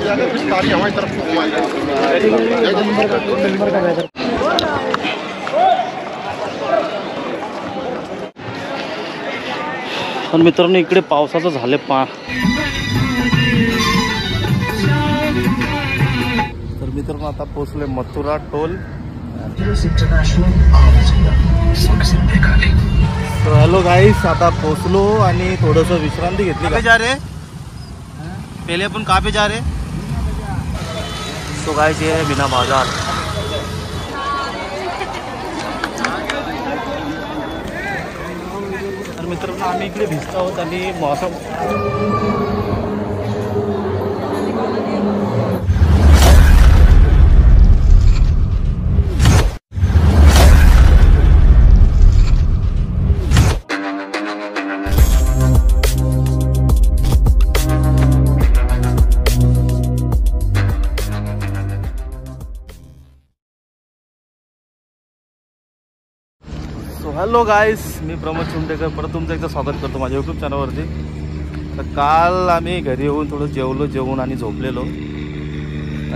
पण मित्रांनो इकडे पावसाचं झाले तर मित्रांनो आता पोहोचले मथुरा टोल। तो हेलो गाइस, आता पोहोचलो आणि थोडंसं विश्रांती घेतली। कहाँ जा रहे पहले अपन, कहाँ पे जा रहे? तो गाइस ये है मीना बाजार। तर मित्रांनो आम्ही इकडे भिजतो आहोत आणि मौसम हॅलो गाईस, मी प्रमोद चुंडेकर परत तुमचं एकदा स्वागत करतो माझ्या यूट्यूब चॅनलवरती। तर काल आम्ही घरी येऊन थोडं जेवून आणि झोपलेलो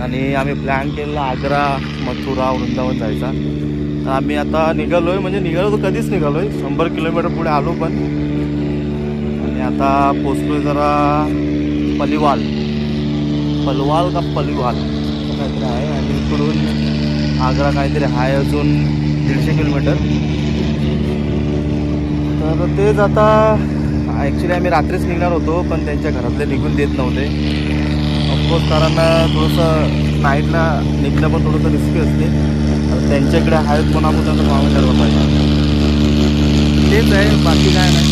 आणि आम्ही प्लॅन केला आग्रा, मथुरा, वृंदावन जायचा। तर आम्ही आता निघालोय, म्हणजे निघालो तर कधीच निघालोय, 100 किलोमीटर पुढे आलो पण। आणि आता पोचलोय जरा पलिवाल का पलिवाल काहीतरी आहे आणि इकडून आग्रा काहीतरी आहे अजून 150 किलोमीटर। तर तेच आता ॲक्च्युली आम्ही रात्रीच निघणार होतो पण त्यांच्या घरातले निघून देत नव्हते ऑफकोर्स, कारण थोडंसं नाईटला निघणं पण थोडंसं रिस्की असते। तर त्यांच्याकडे आहेत पण आपण त्यांचं मागून करायला पाहिजे, तेच आहे, बाकी काय नाही।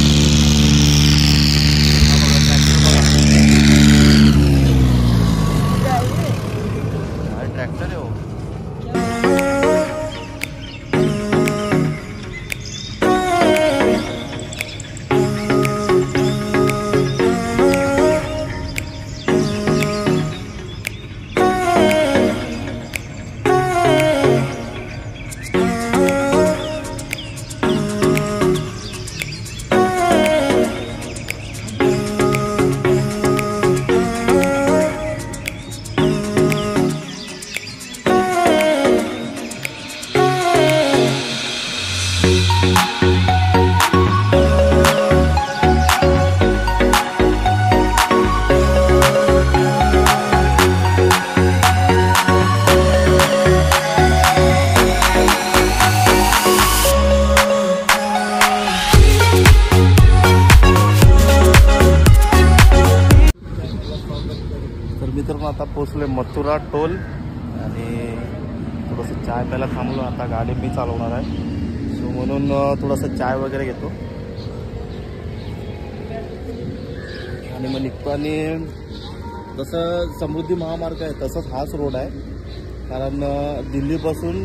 ट्रॅक्टर आहे हो। आता पोचले मथुरा टोल आणि थोडंसं चाय प्यायला थांबलो। आता गाडी मी चालवणार आहे, सो म्हणून थोडंसं चाय वगैरे घेतो आणि मग निघतो। आणि जसं समृद्धी महामार्ग आहे तसंच हाच रोड आहे, कारण दिल्लीपासून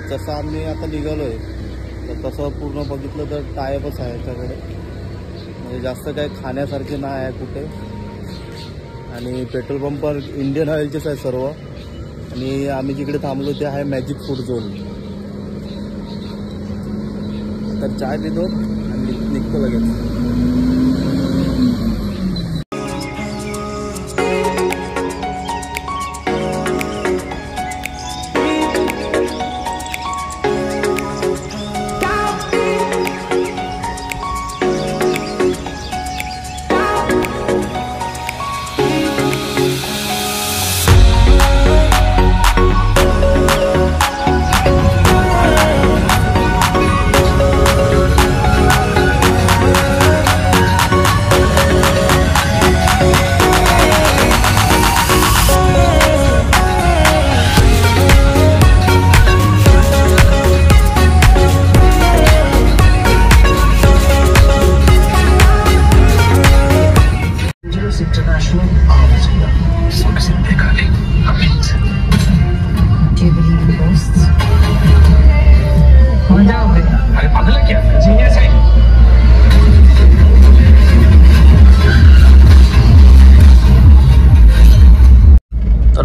जसं आम्ही आता निघालो आहे तर तसं पूर्ण बघितलं तर टायपच आहे याच्याकडे, म्हणजे जास्त काही खाण्यासारखे नाही आहे कुठे। आणि पेट्रोल पंप इंडियन ऑइलचेच आहे सर्व। आणि आम्ही जिकडे थांबलो ते आहे मॅजिक फूड झोन। तर चाय पितो आणि निघतो लगेच।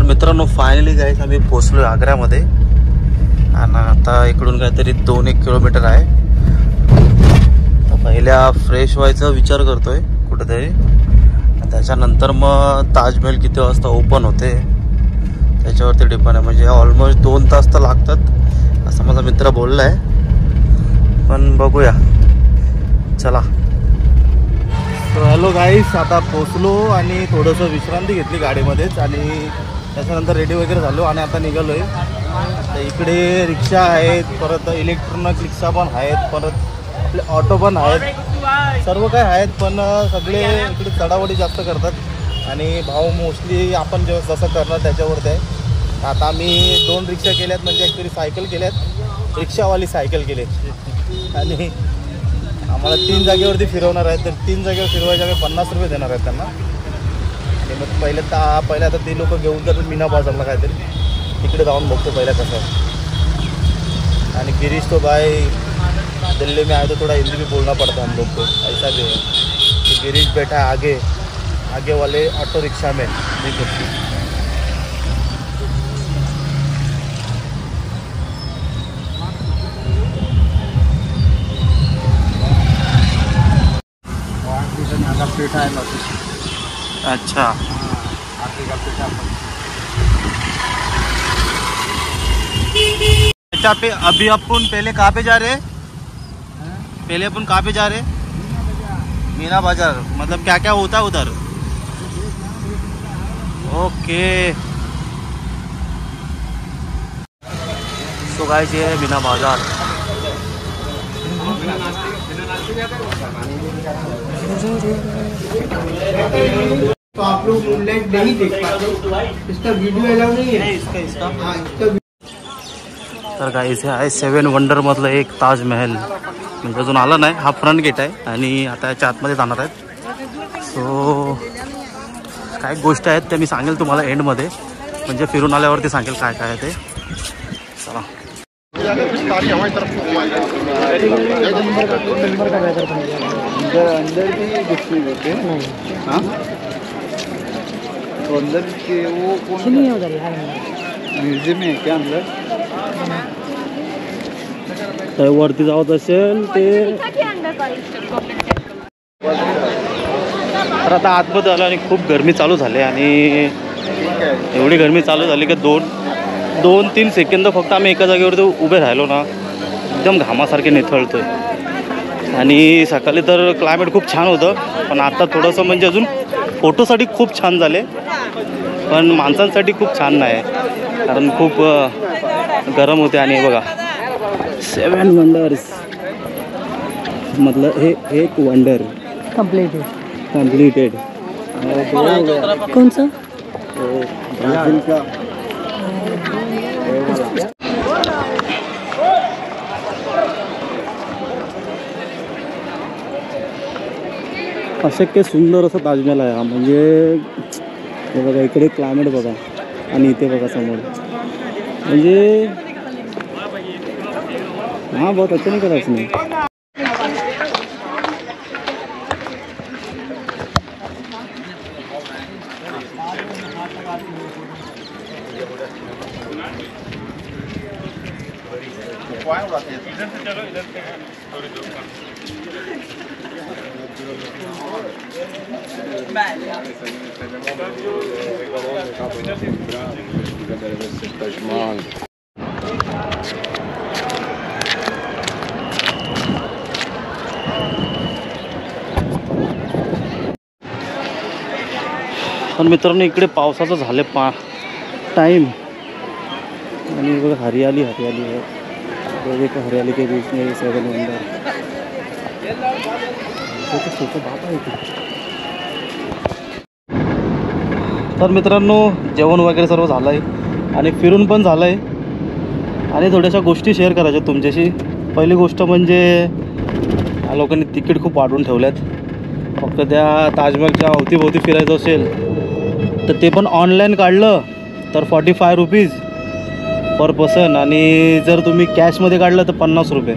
मित्रांनो फायनली गाईस आम्ही पोहोचलो आग्र्यामध्ये आणि आता इकडून काहीतरी 2-1 किलोमीटर आहे। तर पहिल्या फ्रेश व्हायचा विचार करतोय कुठेतरी, त्याच्यानंतर मग ताजमहल किती वाजता ओपन होते त्याच्यावरती डिपेंड आहे. म्हणजे ऑलमोस्ट 2 तास तर लागतात असं माझा मित्र बोलला आहे, पण बघूया. चला. तर हॅलो गाईस, आता पोचलो आणि थोडंसं विश्रांती घेतली गाडीमध्येच आणि त्याच्यानंतर रेडी वगैरे झालो आणि आता निघालो आहे. तर इकडे रिक्षा आहेत, परत इलेक्ट्रॉनिक रिक्षा पण आहेत, परत आपले ऑटो पण आहेत, सर्व काय आहेत. पण सगळे इकडे चढावडी जास्त करतात आणि भाव मोस्टली आपण जेव्हा जसं करणार त्याच्यावरती आहे. आता आम्ही 2 रिक्षा केल्यात, म्हणजे ॲक्च्युली सायकल केल्यात, रिक्षावाली सायकल केली आणि आम्हाला 3 जागेवरती फिरवणार आहेत. तर 3 जागेवर फिरवायच्या आम्ही 50 रुपये देणार आहेत त्यांना. आणि मग पहिले आता ते लोक घेऊन जातात मीना बाजारला काहीतरी, तिकडे जाऊन बघतो पहिल्या कसं. आणि गिरीश तो भाई दिल्ली में आए तो थोड़ा हिंदी भी बोलना पड़ता है हम लोग को, ऐसा भी है. तो गिरीश बैठा है आगे वाले ऑटो रिक्शा में. देखो पेठा है. अच्छा, आगे का पेठा. अच्छा, पे अभी अपन पहले कहाँ पे जा रहे हैं? पहले अपन कहाँ पे जा रहे हैं? मीना बाजार. मतलब क्या क्या होता है उधर? ओके. तो गाइस ये है मीना बाजार. तो आप लोग मूनलाइट नहीं देख पाते, इसका वीडियो अलाउ नहीं है. इसका हाँ, इसका. तर गाईस हे आहे 7 वंडर मधलं एक ताजमहल. म्हणजे अजून आला नाही, हा फ्रंट गेट आहे आणि आता याच्या आतमध्ये जाणार आहेत. सो काय गोष्टी आहेत त्या मी सांगेल तुम्हाला एंडमध्ये, म्हणजे फिरून आल्यावरती सांगेल काय काय आहे ते. चला. अंदर भी डिस्प्ले होते हैं. हाँ, तो अंदर के वो कौन म्यूजियम है क्या अंदर? तर वरती जावत असेल ते. तर आता आतमध्ये आलं आणि खूप गरमी चालू झाली आणि एवढी गरमी चालू झाली की 2-3 सेकंद फक्त आम्ही एका जागेवरती उभे राहिलो ना, एकदम घामासारखे निथळतोय. आणि सकाळी तर क्लायमेट खूप छान होतं, पण आता थोडंसं म्हणजे अजून फोटोसाठी खूप छान झाले, पण माणसांसाठी खूप छान नाही, कारण खूप गरम होते. आणि बघा 7 वंडर्स मतलब हे एक वंडर कंप्लीटेड. कौन सा? ब्राज़ील का. अशक्य सुंदर असं ताजमहल आहे हा. म्हणजे हे बघा इकडे क्लायमेट बघा आणि इथे बघा समोर, म्हणजे हां बहुत अच्छा नाही करायचं नाही. पण मित्रांनो इकडे पावसाचं झालं टाइम आणि बघा हरियाली है. देखो हरियाली के बीच में 7 वंडर. तर मित्रांनो जेवण वगैरे सर्व झालं आहे आणि फिरून पण झालं आहे आणि थोड्याशा गोष्टी शेअर करायच्या तुमच्याशी. पहिली गोष्ट म्हणजे या लोकांनी तिकीट खूप वाढवून ठेवल्यात. फक्त त्या ताजमहलच्या अवतीभोवती फिरायचं असेल तर ते पण ऑनलाईन काढलं तर 45 रुपीज पर पर्सन, आणि जर तुम्ही कॅशमध्ये काढलं तर 50 रुपये.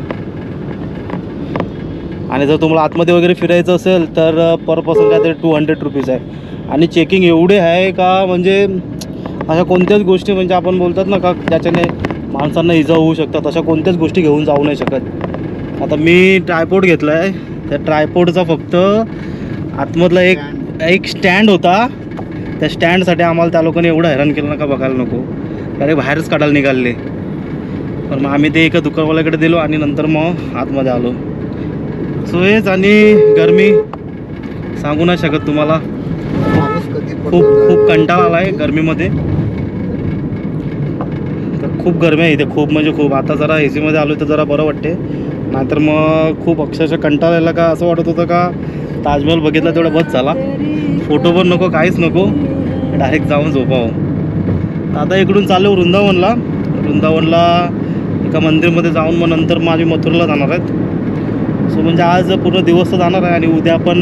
आणि जर तुम्हाला आतमध्ये वगैरे फिरायचं असेल तर पर पर्सन काहीतरी 200 रुपीज आहे. आणि चेकिंग एवढे आहे का म्हणजे अशा कोणत्याच गोष्टी म्हणजे आपण बोलतात ना का ज्याच्याने माणसांना इजा होऊ शकतात, अशा कोणत्याच गोष्टी घेऊन जाऊ नाही शकत. आता मी ट्रायपॉड घेतला आहे, त्या ट्रायपॉडचा फक्त आतमधला एक स्टँड होता, त्या स्टँडसाठी आम्हाला त्या लोकांनी एवढं हैराण केलं ना का बघायला नको. डायरेक्ट बाहेरच काढायला निघाले. पण मग आम्ही ते एका दुकानवाल्याकडे दिलो आणि नंतर मग आतमध्ये आलो. सो हेच, आणि गरमी सांगू नाही शकत तुम्हाला. खूप खूप कंटाळा आला आहे गरमीमध्ये. तर खूप गरमी आहे इथे, खूप म्हणजे खूप. आता जरा AC मध्ये आलो तर जरा बरं वाटते, नाहीतर मग खूप अक्षरशः कंटाळायला. का असं वाटत होतं का ताजमहल बघितला तेवढा बस झाला, फोटो पण नको, काहीच नको, डायरेक्ट जाऊन झोपावं. आता इकडून चाललो वृंदावनला. एका मंदिरमध्ये जाऊन मग नंतर मग आम्ही मथुरेला जाणार आहेत. सो म्हणजे आज पूर्ण दिवस तर जाणार आहे आणि उद्या पण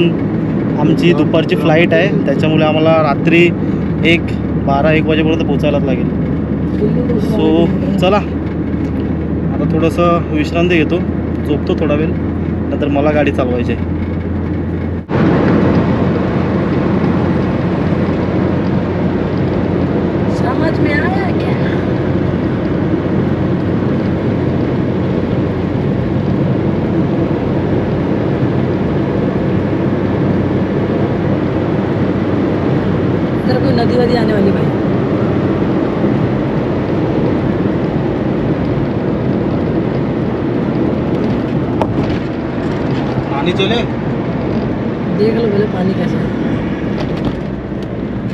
आमची दुपारची फ्लाईट आहे, त्याच्यामुळे आम्हाला रात्री 12-1 वाजेपर्यंत पोचायलाच लागेल. सो चला आता थोडंसं विश्रांती घेतो, झोपतो थोडा वेळ, नंतर मला गाडी चालवायची आहे. समझ में आया क्या? इधर कोई नदी वदी आने वाली भाई? पानी चले? देख लो पहले पानी कैसा है.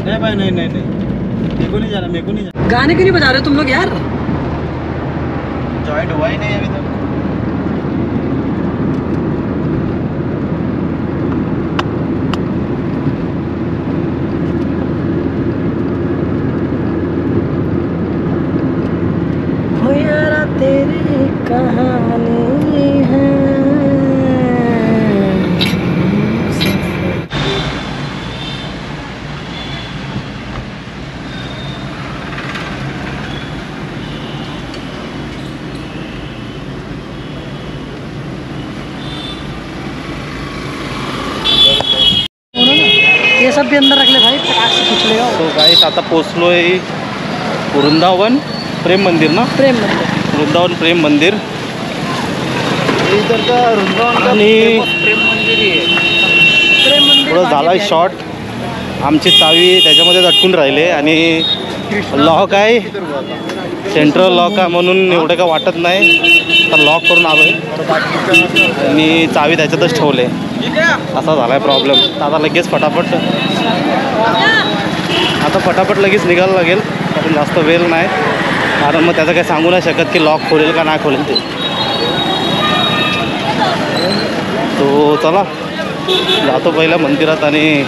नहीं भाई, नहीं नहीं नहीं, मेरे को नहीं जाना, मेरे को नहीं जाना. गाने क्यों नहीं बजा रहे हो तुम लोग यार? जॉइंट हुआ ही नहीं अभी तक. हो यारा तेरी कहानी है. ये सब भी अंदर रख ले भाई, फटाक से खींच लेगा. तो गाइस आता पोचलो आहे वृंदावन प्रेम मंदिर ना, प्रेम मंदिर. वृंदावन प्रेम मंदिर. आणि प्रेम मंदिर थोडं झाला शॉर्ट. आमची चावी त्याच्यामध्ये अटकून राहिले आणि लॉक आहे, सेंट्रल लॉक आहे म्हणून एवढं काय वाटत नाही. तर लॉक करून आलो आहे आणि चावी त्याच्यातच ठेवले. असा झाला आहे प्रॉब्लेम. आता लगेच फटाफट लगेच निघायला लागेल, कारण जास्त वेळ नाही. कारण मग त्याचं काही सांगू नाही शकत की लॉक खोलेल का नाही खोलेल ते. तो चला जातो पहिला मंदिरात आणि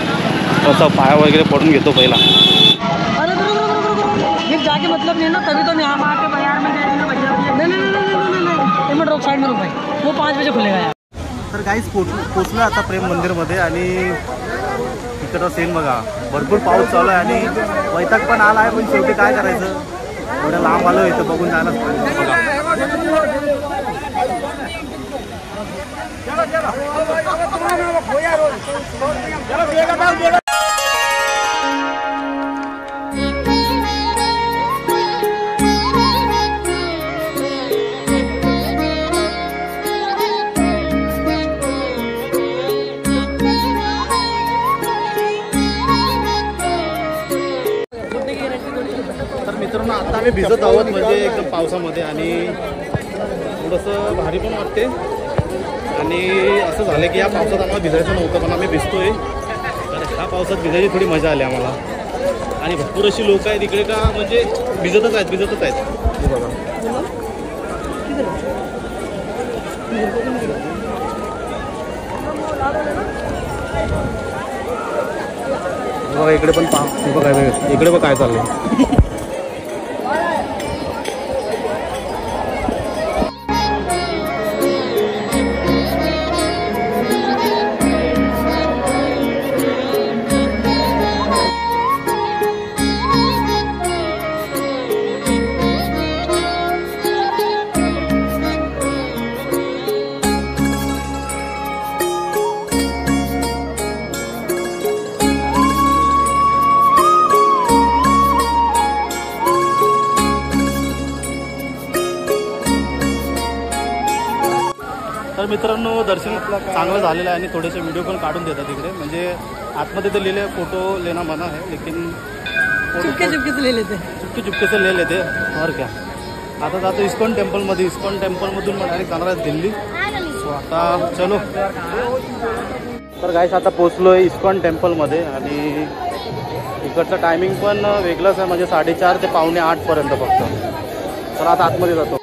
असं पाया वगैरे पडून घेतो पहिला. अरे फिर जाके मतलब नहीं ना, तभी तो यहाँ आके बाजार में नहीं मैं रोड साइड में रुक भाई, वो 5 बजे खुलेगा यार. तर गाईस पोचलो आता प्रेम मंदिरमध्ये आणि इकडं सीन बघा, भरपूर पाऊस चालू आहे आणि वैताग पण आला आहे. पण शेवटी काय करायचं, एवढं लांब आलो इथं बघून जायलाच पाहिजे. तर मित्रांनो आता आम्ही भिजत आहोत, म्हणजे एकदम पावसामध्ये, आणि थोडंसं भारी पण वाटते. आणि असं झालं की या पावसात आम्हाला भिजायचं नव्हतं, पण आम्ही भिजतोय. आणि ह्या पावसात भिजायची थोडी मजा आली आम्हाला. आणि भरपूर अशी लोक आहेत इकडे का म्हणजे भिजतच आहेत. बघा इकडे पण बघा, इकडे बघ काय चाललंय. तर मित्रांनो दर्शन चांगलं झालेलं आहे आणि थोडेसे व्हिडिओ पण काढून देतात इकडे. म्हणजे आतमध्ये तर लिहिले फोटो लेना मना है, लेकिन चुपके चुपके से ले लेते हैं. चुपके चुपके से ले लेते और क्या। आता जातो इस्कॉन टेम्पलमध्ये, इस्कॉन टेम्पलमधून मग डायरेक्ट जाणार आहे दिल्ली. सो आता चलो. तर गाईस आता पोचलो आहे इस्कॉन टेम्पलमध्ये आणि इकडचं टायमिंग पण वेगळंच आहे, म्हणजे 7:30 ते 7:45 पर्यंत फक्त. तर आता आतमध्ये जातो.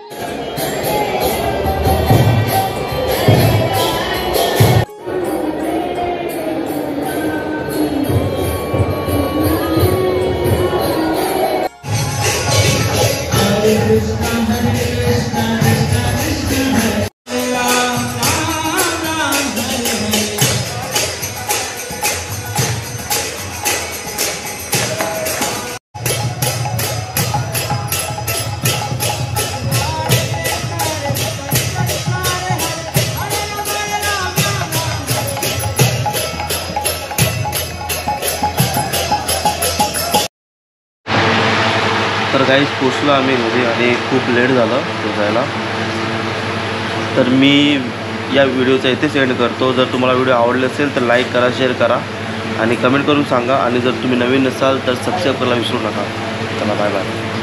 तर गाईस पोचलो आम्ही घरी आणि खूप लेट झालं पोचायला. तर मी या व्हिडिओचा इथेच एंड करतो. जर तुम्हाला व्हिडिओ आवडले असेल तर लाईक करा, शेअर करा आणि कमेंट करून सांगा. आणि जर तुम्ही नवीन नसाल तर सबस्क्राईब करायला विसरू नका. चला बाय बाय.